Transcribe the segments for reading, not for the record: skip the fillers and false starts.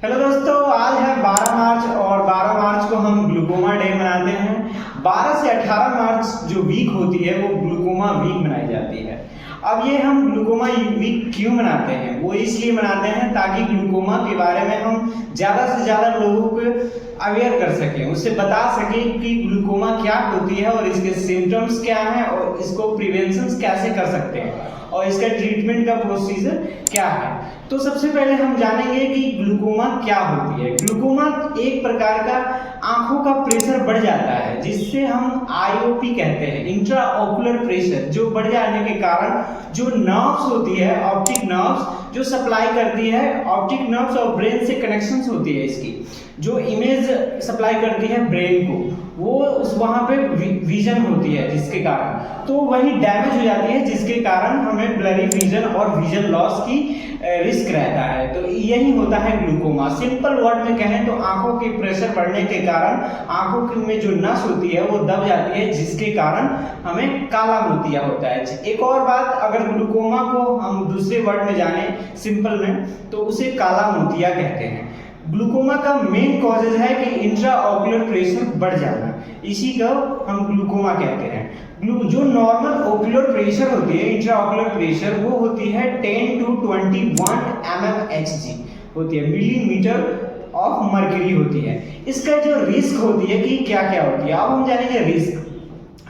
Hello दोस्तों, आज है 12 मार्च और 12 मार्च को हम ग्लूकोमा डे मनाते हैं। 12 से 18 मार्च जो वीक होती है वो ग्लूकोमा वीक मनाई जाती है। अब ये हम ग्लूकोमा वीक क्यों मनाते हैं? वो इसलिए मनाते हैं ताकि ग्लूकोमा के बारे में हम ज़्यादा से ज़्यादा लोगों को अवेयर कर सकें, उससे बता सकें कि ग्लूकोमा क्या होती है और इसके सिम्टम्स क्या हैं और इसको प्रिवेंशन कैसे कर सकते हैं और इसका ट्रीटमेंट का प्रोसीजर क्या है। तो सबसे पहले हम जानेंगे कि ग्लूकोमा क्या होती है। ग्लूकोमा एक प्रकार का आंखों का प्रेशर बढ़ जाता है जिससे हम आईओपी कहते हैं, इंट्रा ऑकुलर प्रेशर, जो बढ़ जाने के कारण जो नर्व्स होती है, ऑप्टिक नर्व्स जो सप्लाई करती है, ऑप्टिक नर्व्स और ब्रेन से कनेक्शंस होती है, इसकी जो इमेज सप्लाई करती है ब्रेन को, वो वहाँ पे विजन होती है जिसके कारण तो वही डैमेज हो जाती है, जिसके कारण हमें ब्लरी विजन और विजन लॉस की रिस्क रहता है। तो यही होता है ग्लूकोमा। सिंपल वर्ड में कहें तो आंखों के प्रेशर बढ़ने के कारण आंखों में जो नस होती है वो दब जाती है, जिसके कारण हमें काला मोतिया होता है। एक और बात, अगर ग्लूकोमा को हम दूसरे वर्ड में जाने सिंपल में, तो उसे काला मोतिया कहते हैं। ग्लूकोमा का मेन कॉजेज है कि इंट्रा ऑकुलर प्रेशर बढ़ जाना, इसी को हम ग्लूकोमा कहते हैं। जो नॉर्मल ओकुलर प्रेशर होती है, इंट्रा ऑकुलर प्रेशर, वो होती है 10 to 21 mmHg होती है, मिलीमीटर ऑफ मर्क्यूरी होती है। इसका जो रिस्क होती है कि क्या क्या होती है, अब हम जानेंगे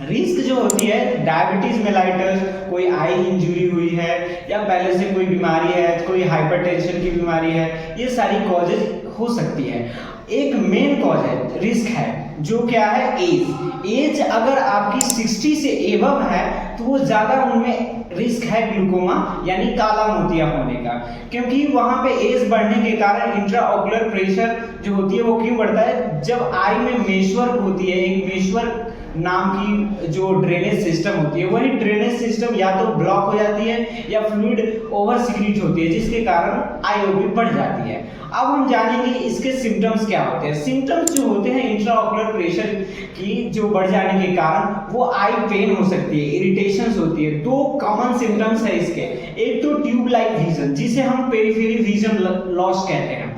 रिस्क जो होती है, डायबिटीज मेलाइटस, कोई आई इंजरी हुई है या पहले से कोई बीमारी है, कोई हाइपरटेंशन की बीमारी है, ये सारी कॉजेज हो सकती है। एक मेन कॉज है, रिस्क है, जो क्या है, एज अगर आपकी 60 से एबव है तो वो ज़्यादा उनमें रिस्क है ग्लूकोमा यानी काला मोतिया होने का, क्योंकि वहाँ पे एज बढ़ने के कारण इंट्रा ऑकुलर प्रेशर जो होती है वो क्यों बढ़ता है, जब आई में मेशवर्क होती है, एक मेशवर्क नाम की जो ड्रेनेज सिस्टम होती है, वही ड्रेनेज सिस्टम या तो ब्लॉक हो जाती है या फ्लूइड ओवर सिक्रीट होती है, जिसके कारण आईओपी बढ़ जाती है। अब हम जानेंगे इसके सिम्टम्स क्या होते हैं। सिम्टम्स जो होते हैं इंट्रा ऑकुलर प्रेशर की जो बढ़ जाने के कारण, वो आई पेन हो सकती है, इरिटेशंस होती है। दो कॉमन सिम्टम्स है इसके, एक तो ट्यूब लाइक विजन, जिसे हम पेरिफेरी विजन लॉस कहते हैं।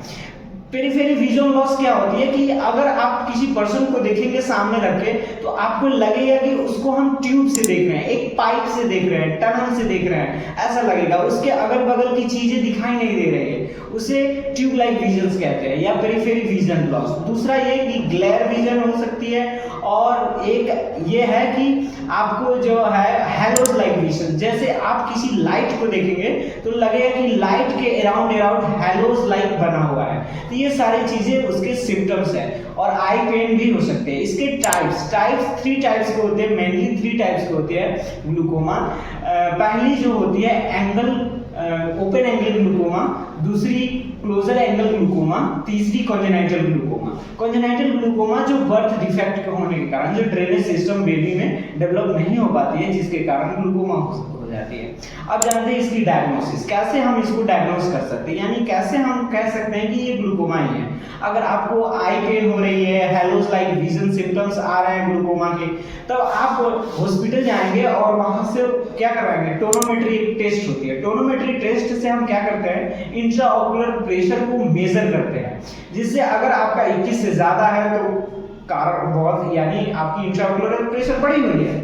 पेरिफेरी विजन लॉस क्या होती है कि अगर आप किसी पर्सन को देखेंगे सामने रख के, तो आपको लगेगा कि उसको हम ट्यूब से देख रहे हैं, एक पाइप से देख रहे हैं, टनल से देख रहे हैं, ऐसा लगेगा। उसके अगल बगल की चीजें दिखाई नहीं दे रही है, उसे ट्यूब लाइक विजन्स कहते हैं या पेरिफेरी विजन लॉस। दूसरा ये कि ग्लेयर विजन हो सकती है, और एक ये है कि आपको जो है हैलोज लाइक विजन, जैसे आप किसी लाइट को देखेंगे तो लगेगा कि लाइट के अराउंड हैलोज लाइक बना हुआ है। तो ये सारी चीजें उसके सिम्टम्स हैं, और आई पेन भी हो सकते हैं। इसके टाइप्स 3 टाइप्स के होते हैं, मेनली 3 टाइप्स के होते हैं ग्लूकोमा। पहली जो होती है एंगल ओपन एंगल ग्लूकोमा, दूसरी क्लोजर एंगल ग्लूकोमा, तीसरी कॉन्जेनाइटल ग्लूकोमा। कॉन्जेनाइटल ग्लूकोमा जो बर्थ डिफेक्ट होने के कारण, जो ड्रेनेज सिस्टम बेबी में डेवलप नहीं हो पाती है, जिसके कारण ग्लूकोमा हो जाती है। अब जानते हैं इसकी डायग्नोसिस, कैसे हम इसको डायग्नोस कर सकते हैं, यानी कैसे हम कह सकते हैं कि ये ग्लूकोमा ही है। अगर आपको आई पेन हो रही है, हैलोज लाइक विजन सिम्टम्स आ रहे हैं ग्लूकोमा के, तब आप हॉस्पिटल जाएंगे और वहां से क्या करवाएंगे, टोनोमेट्री टेस्ट होती है। टोनोमेट्री टेस्ट से हम क्या करते हैं, इंट्रा ऑकुलर प्रेशर को मेजर करते हैं, जिससे अगर आपका 21 से ज्यादा है तो कारण बहुत, यानी आपकी इंट्रा ऑकुलर प्रेशर बढ़ी हुई है।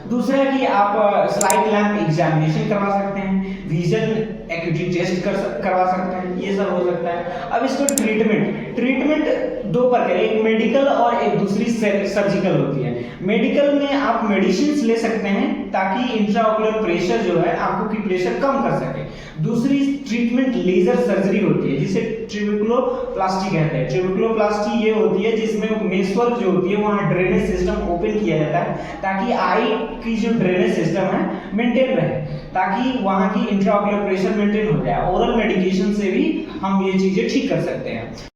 दूसरा कि आप स्लाइट लैंप एग्जामिनेशन करवा सकते हैं, विजन एक्यूटी टेस्ट करवा सकते हैं, ये सब हो सकता है। अब इसको ट्रीटमेंट 2 प्रकार, एक मेडिकल और एक दूसरी सर्जिकल होती है। मेडिकल में आप मेडिसिन ले सकते हैं ताकि इंट्राऑकुलर प्रेशर जो है, आंखों की प्रेशर कम कर सके। दूसरी ट्रीटमेंट लेजर सर्जरी होती है, जिसे ट्रेबेकुलोप्लास्टी कहते हैं। ट्रेबेकुलोप्लास्टी ये होती है जिसमें मेशवर्क जो होती है वहाँ ड्रेनेज सिस्टम ओपन किया जाता है ताकि आई की जो ड्रेनेज सिस्टम है मेंटेन रहे, ताकि वहाँ की इंट्राऑकुलर प्रेशर मेंटेन हो जाए। ओरल मेडिकेशन से भी हम ये चीजें ठीक कर सकते हैं।